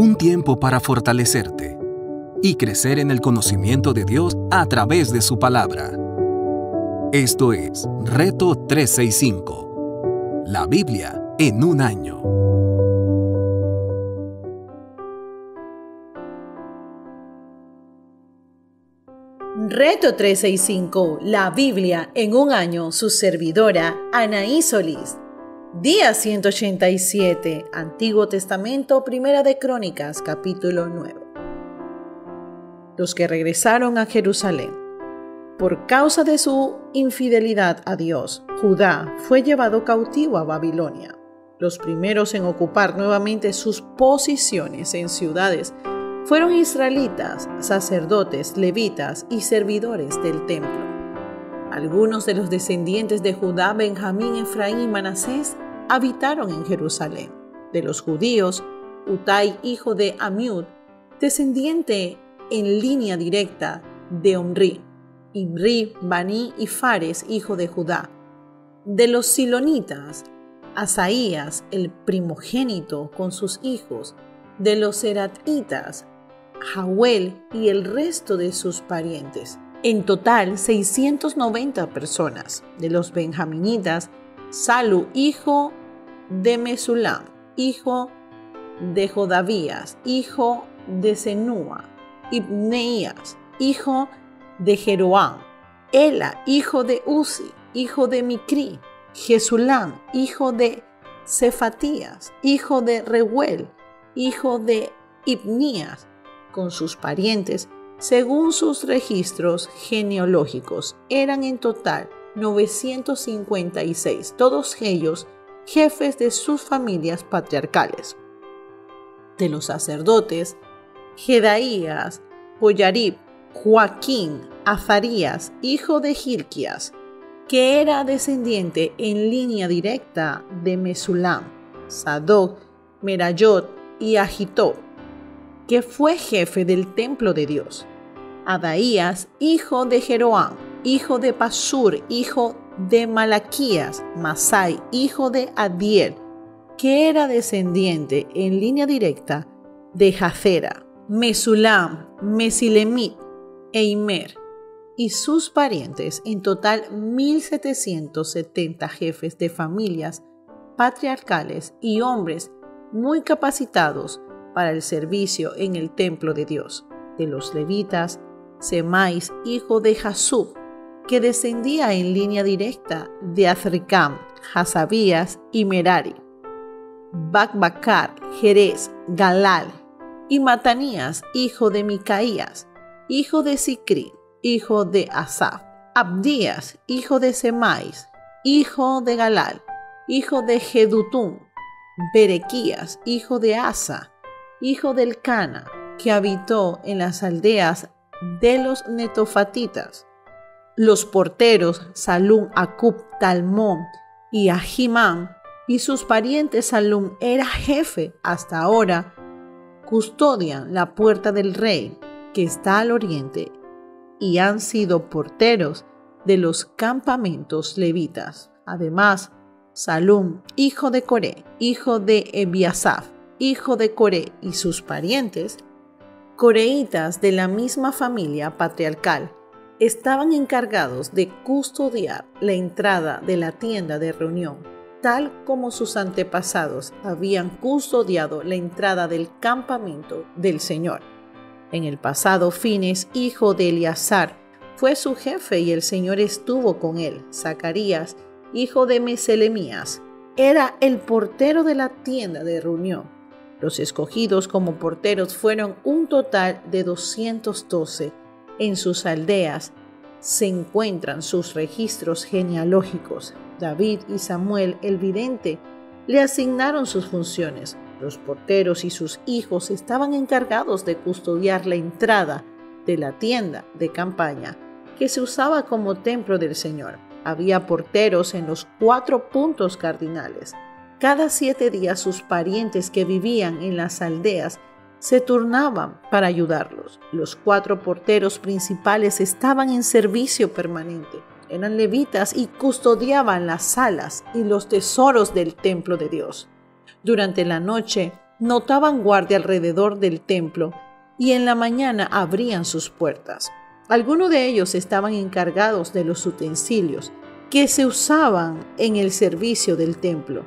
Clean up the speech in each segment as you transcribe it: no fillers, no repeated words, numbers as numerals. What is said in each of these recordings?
Un tiempo para fortalecerte y crecer en el conocimiento de Dios a través de su palabra. Esto es Reto 365. La Biblia en un año. Reto 365, la Biblia en un año, su servidora Anaí Solís. Día 187, Antiguo Testamento, Primera de Crónicas, capítulo 9. Los que regresaron a Jerusalén. Por causa de su infidelidad a Dios, Judá fue llevado cautivo a Babilonia. Los primeros en ocupar nuevamente sus posiciones en ciudades fueron israelitas, sacerdotes, levitas y servidores del templo. Algunos de los descendientes de Judá, Benjamín, Efraín y Manasés habitaron en Jerusalén. De los judíos, Utai, hijo de Amiud, descendiente en línea directa de Omri, Imri, Bani y Fares, hijo de Judá. De los silonitas, Asaías, el primogénito, con sus hijos. De los seratitas, Jauel y el resto de sus parientes. En total, 690 personas. De los benjaminitas, Salu, hijo de Mesulam, hijo de Jodavías, hijo de Senúa, Ibneías, hijo de Jeroam, Ela, hijo de Uzi, hijo de Micri, Jesulam, hijo de Cefatías, hijo de Reuel, hijo de Ibnías, con sus parientes, según sus registros genealógicos, eran en total 956, todos ellos jefes de sus familias patriarcales. De los sacerdotes, Jedaías, Joyarib, Joaquín, Azarías, hijo de Hilquías, que era descendiente en línea directa de Mesulam, Sadoc, Merayot y Agitob, que fue jefe del templo de Dios. Adaías, hijo de Jeroam, hijo de Pasur, hijo de Malaquías, Masai, hijo de Adiel, que era descendiente en línea directa de Jacera, Mesulam, Mesilemit e Imer, y sus parientes, en total 1770 jefes de familias patriarcales y hombres muy capacitados para el servicio en el templo de Dios. De los levitas, Semais, hijo de Jasub, que descendía en línea directa de Azricam, Hasabías y Merari, Bacbacar, Jerez, Galal y Matanías, hijo de Micaías, hijo de Sicri, hijo de Asaf, Abdías, hijo de Semais, hijo de Galal, hijo de Jedutum, Berequías, hijo de Asa, hijo del Cana, que habitó en las aldeas de los netofatitas. Los porteros, Salum, Acub, Talmón y Ahimán, y sus parientes. Salum era jefe hasta ahora, custodian la puerta del rey, que está al oriente, y han sido porteros de los campamentos levitas. Además, Salum, hijo de Coré, hijo de Ebiasaf, hijo de Coré, y sus parientes, coreitas de la misma familia patriarcal, estaban encargados de custodiar la entrada de la tienda de reunión, tal como sus antepasados habían custodiado la entrada del campamento del Señor. En el pasado, Fines, hijo de Eleazar, fue su jefe y el Señor estuvo con él. Zacarías, hijo de Meselemías, era el portero de la tienda de reunión. Los escogidos como porteros fueron un total de 212. En sus aldeas se encuentran sus registros genealógicos. David y Samuel, el vidente, le asignaron sus funciones. Los porteros y sus hijos estaban encargados de custodiar la entrada de la tienda de campaña que se usaba como templo del Señor. Había porteros en los 4 puntos cardinales. Cada 7 días sus parientes que vivían en las aldeas se turnaban para ayudarlos. Los 4 porteros principales estaban en servicio permanente. Eran levitas y custodiaban las salas y los tesoros del templo de Dios. Durante la noche, notaban guardia alrededor del templo y en la mañana abrían sus puertas. Algunos de ellos estaban encargados de los utensilios que se usaban en el servicio del templo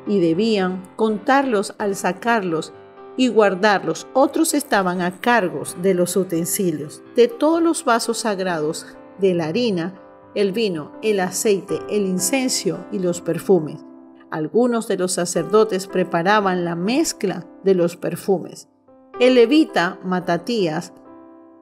y debían contarlos al sacarlos y guardarlos. Otros estaban a cargo de los utensilios, de todos los vasos sagrados, de la harina, el vino, el aceite, el incienso y los perfumes. Algunos de los sacerdotes preparaban la mezcla de los perfumes. El levita Matatías,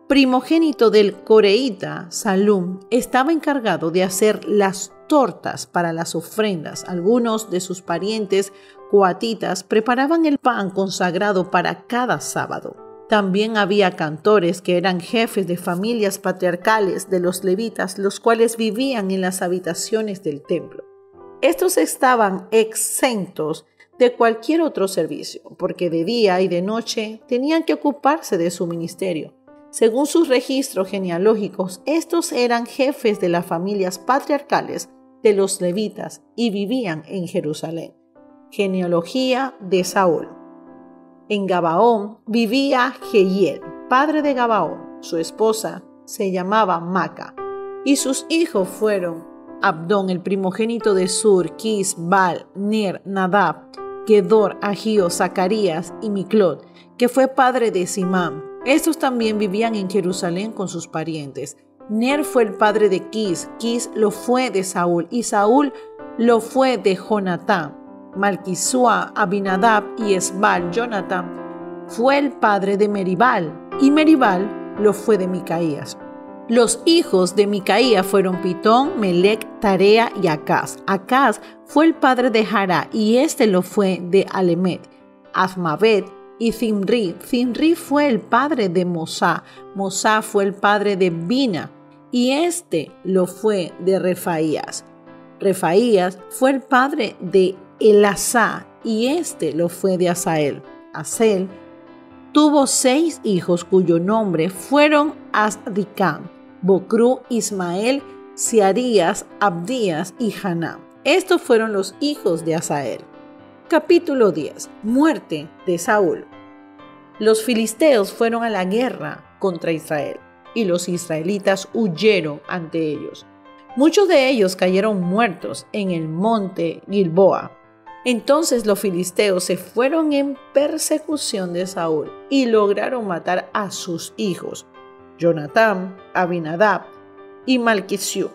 primogénito del coreíta Salum, estaba encargado de hacer las tortas para las ofrendas. Algunos de sus parientes coatitas preparaban el pan consagrado para cada sábado. También había cantores que eran jefes de familias patriarcales de los levitas, los cuales vivían en las habitaciones del templo. Estos estaban exentos de cualquier otro servicio, porque de día y de noche tenían que ocuparse de su ministerio. Según sus registros genealógicos, estos eran jefes de las familias patriarcales de los levitas y vivían en Jerusalén. Genealogía de Saúl. En Gabaón vivía Jehiel, padre de Gabaón. Su esposa se llamaba Maca, y sus hijos fueron Abdón, el primogénito de Sur, Quis, Baal, Ner, Nadab, Gedor, Agío, Zacarías y Miclot, que fue padre de Simán. Estos también vivían en Jerusalén con sus parientes. Ner fue el padre de Quis, Quis lo fue de Saúl, y Saúl lo fue de Jonatán. Malquisúa, Abinadab y Esbal, Jonatán, fue el padre de Meribal, y Meribal lo fue de Micaías. Los hijos de Micaías fueron Pitón, Melec, Tarea y Acaz. Acaz fue el padre de Jará, y este lo fue de Alemet, Azmavet y Zimri. Zimri fue el padre de Mosá. Mosá fue el padre de Bina, y este lo fue de Refaías. Refaías fue el padre de Elasá, y este lo fue de Asael. Asel tuvo 6 hijos cuyo nombre fueron Azricam, Bocrú, Ismael, Siarías, Abdías y Haná. Estos fueron los hijos de Asael. Capítulo 10. Muerte de Saúl. Los filisteos fueron a la guerra contra Israel, y los israelitas huyeron ante ellos. Muchos de ellos cayeron muertos en el monte Gilboa. Entonces los filisteos se fueron en persecución de Saúl y lograron matar a sus hijos, Jonatán, Abinadab y Malquisú.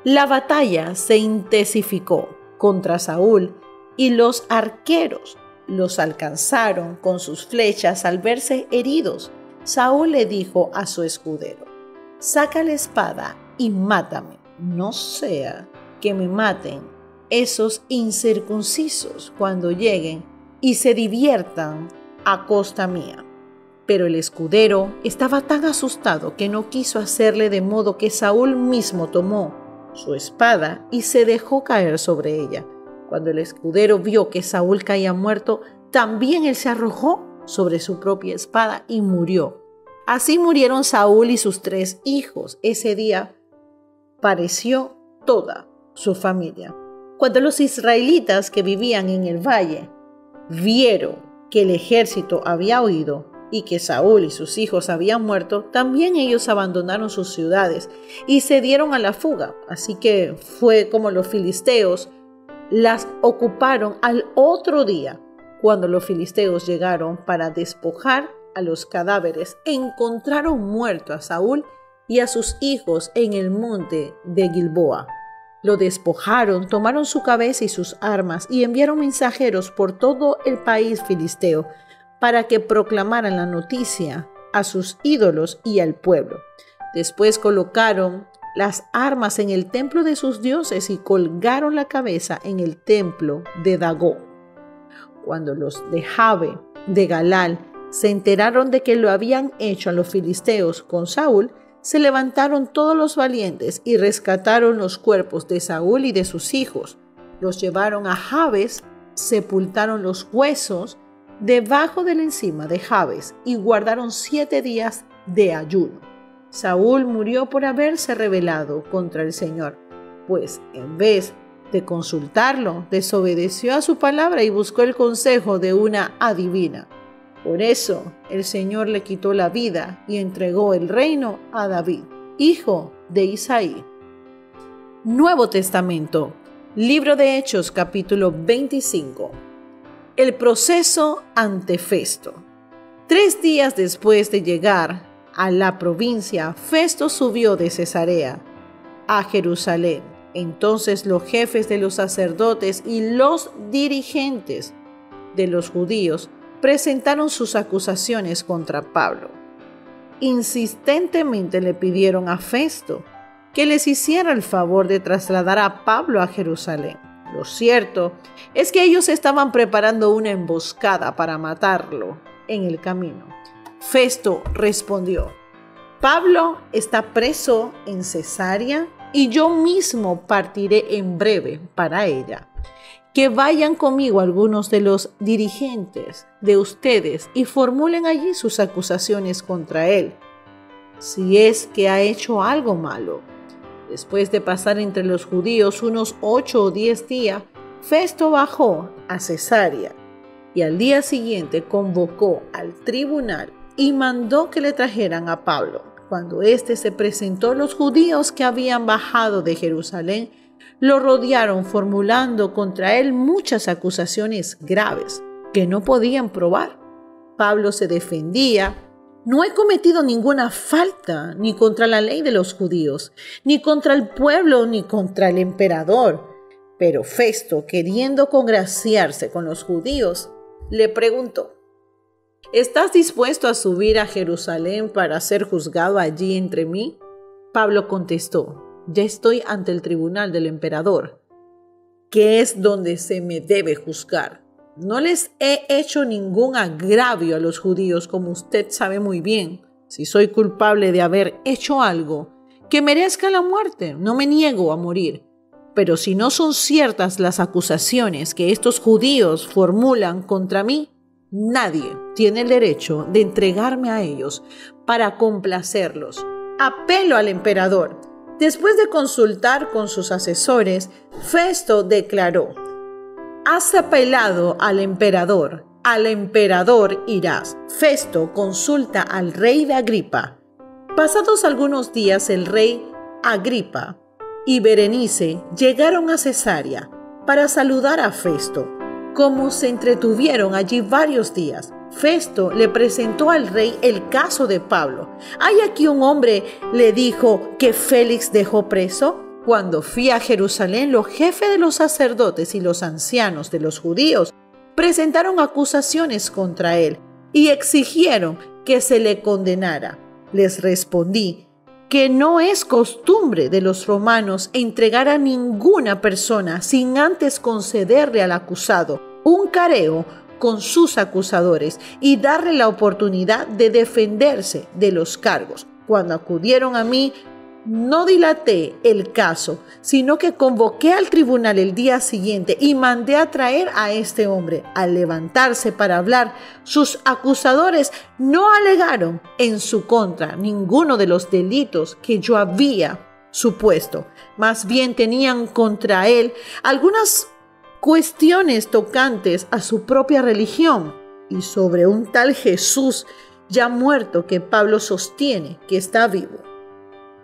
La batalla se intensificó contra Saúl y los arqueros los alcanzaron con sus flechas al verse heridos. Saúl le dijo a su escudero: «Saca la espada y mátame, no sea que me maten esos incircuncisos cuando lleguen y se diviertan a costa mía». Pero el escudero estaba tan asustado que no quiso hacerle, de modo que Saúl mismo tomó su espada y se dejó caer sobre ella. Cuando el escudero vio que Saúl caía muerto, también él se arrojó sobre su propia espada y murió. Así murieron Saúl y sus 3 hijos. Ese día pereció toda su familia. Cuando los israelitas que vivían en el valle vieron que el ejército había huido y que Saúl y sus hijos habían muerto, también ellos abandonaron sus ciudades y se dieron a la fuga. Así que fue como los filisteos las ocuparon al otro día. Cuando los filisteos llegaron para despojar a los cadáveres, encontraron muerto a Saúl y a sus hijos en el monte de Gilboa. Lo despojaron, tomaron su cabeza y sus armas y enviaron mensajeros por todo el país filisteo para que proclamaran la noticia a sus ídolos y al pueblo. Después colocaron las armas en el templo de sus dioses y colgaron la cabeza en el templo de Dagón. Cuando los de Jabe de Galal se enteraron de que lo habían hecho a los filisteos con Saúl, se levantaron todos los valientes y rescataron los cuerpos de Saúl y de sus hijos. Los llevaron a Jabes, sepultaron los huesos debajo de la encima de Jabes y guardaron 7 días de ayuno. Saúl murió por haberse rebelado contra el Señor, pues en vez de consultarlo, desobedeció a su palabra y buscó el consejo de una adivina. Por eso el Señor le quitó la vida y entregó el reino a David, hijo de Isaí. Nuevo Testamento, Libro de Hechos, capítulo 25. El proceso ante Festo. 3 días después de llegar a la provincia, Festo subió de Cesarea a Jerusalén. Entonces los jefes de los sacerdotes y los dirigentes de los judíos presentaron sus acusaciones contra Pablo. Insistentemente le pidieron a Festo que les hiciera el favor de trasladar a Pablo a Jerusalén. Lo cierto es que ellos estaban preparando una emboscada para matarlo en el camino. Festo respondió: Pablo está preso en Cesarea y yo mismo partiré en breve para ella. Que vayan conmigo algunos de los dirigentes de ustedes y formulen allí sus acusaciones contra él, si es que ha hecho algo malo. Después de pasar entre los judíos unos 8 o 10 días, Festo bajó a Cesarea y al día siguiente convocó al tribunal y mandó que le trajeran a Pablo. Cuando éste se presentó, los judíos que habían bajado de Jerusalén lo rodearon, formulando contra él muchas acusaciones graves que no podían probar. Pablo se defendía: no he cometido ninguna falta, ni contra la ley de los judíos, ni contra el pueblo, ni contra el emperador. Pero Festo, queriendo congraciarse con los judíos, le preguntó: ¿estás dispuesto a subir a Jerusalén para ser juzgado allí entre mí? Pablo contestó: ya estoy ante el tribunal del emperador, que es donde se me debe juzgar. No les he hecho ningún agravio a los judíos, como usted sabe muy bien. Si soy culpable de haber hecho algo que merezca la muerte, no me niego a morir. Pero si no son ciertas las acusaciones que estos judíos formulan contra mí, nadie tiene el derecho de entregarme a ellos para complacerlos. Apelo al emperador. Después de consultar con sus asesores, Festo declaró: has apelado al emperador irás. Festo consulta al rey de Agripa. Pasados algunos días, el rey Agripa y Berenice llegaron a Cesarea para saludar a Festo. Como se entretuvieron allí varios días, Festo le presentó al rey el caso de Pablo. ¿Hay aquí un hombre, le dijo, que Félix dejó preso? Cuando fui a Jerusalén, los jefes de los sacerdotes y los ancianos de los judíos presentaron acusaciones contra él y exigieron que se le condenara. Les respondí que no es costumbre de los romanos entregar a ninguna persona sin antes concederle al acusado un careo con sus acusadores y darle la oportunidad de defenderse de los cargos. Cuando acudieron a mí, no dilaté el caso, sino que convoqué al tribunal el día siguiente y mandé a traer a este hombre. Al levantarse para hablar, sus acusadores no alegaron en su contra ninguno de los delitos que yo había supuesto. Más bien tenían contra él algunas cuestiones tocantes a su propia religión y sobre un tal Jesús ya muerto que Pablo sostiene que está vivo.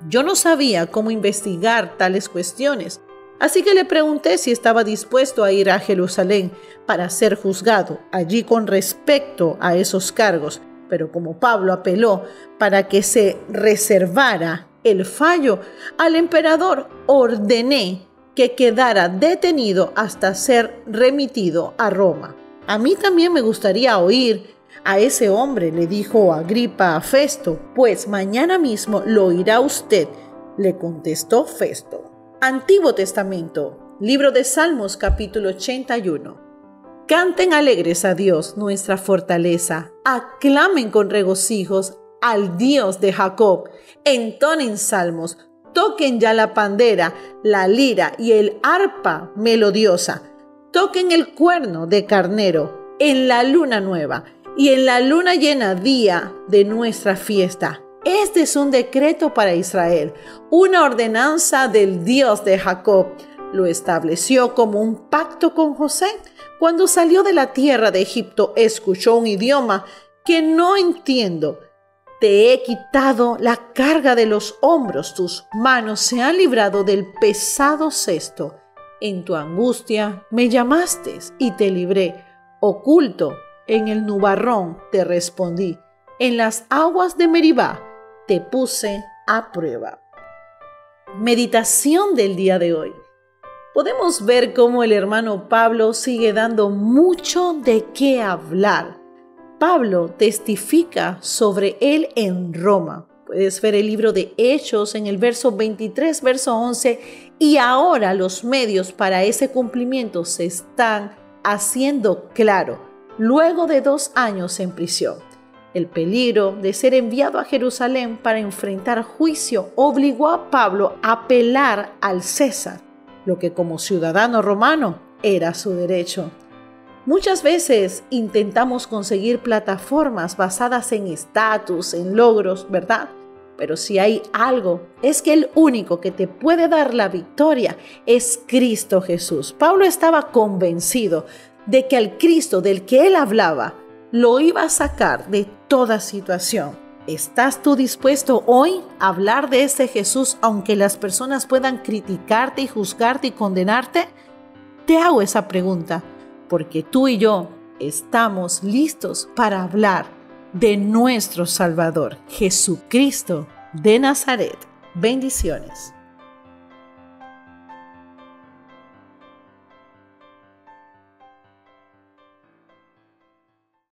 Yo no sabía cómo investigar tales cuestiones, así que le pregunté si estaba dispuesto a ir a Jerusalén para ser juzgado allí con respecto a esos cargos. Pero como Pablo apeló para que se reservara el fallo, al emperador ordené que quedara detenido hasta ser remitido a Roma. A mí también me gustaría oír a ese hombre, le dijo Agripa a Festo. Pues mañana mismo lo oirá usted, le contestó Festo. Antiguo Testamento, Libro de Salmos, capítulo 81. Canten alegres a Dios, nuestra fortaleza. Aclamen con regocijos al Dios de Jacob. Entonen salmos. Toquen ya la pandera, la lira y el arpa melodiosa. Toquen el cuerno de carnero en la luna nueva y en la luna llena, día de nuestra fiesta. Este es un decreto para Israel, una ordenanza del Dios de Jacob. Lo estableció como un pacto con José. Cuando salió de la tierra de Egipto, escuchó un idioma que no entiendo. Te he quitado la carga de los hombros, tus manos se han librado del pesado cesto. En tu angustia me llamaste y te libré. Oculto en el nubarrón te respondí. En las aguas de Meribá te puse a prueba. Meditación del día de hoy. Podemos ver cómo el hermano Pablo sigue dando mucho de qué hablar. Pablo testifica sobre él en Roma. Puedes ver el libro de Hechos en el verso 23, verso 11, y ahora los medios para ese cumplimiento se están haciendo claro, luego de 2 años en prisión. El peligro de ser enviado a Jerusalén para enfrentar juicio obligó a Pablo a apelar al César, lo que como ciudadano romano era su derecho. Muchas veces intentamos conseguir plataformas basadas en estatus, en logros, ¿verdad? Pero si hay algo, es que el único que te puede dar la victoria es Cristo Jesús. Pablo estaba convencido de que al Cristo del que él hablaba lo iba a sacar de toda situación. ¿Estás tú dispuesto hoy a hablar de ese Jesús aunque las personas puedan criticarte y juzgarte y condenarte? Te hago esa pregunta porque tú y yo estamos listos para hablar de nuestro Salvador, Jesucristo de Nazaret. Bendiciones.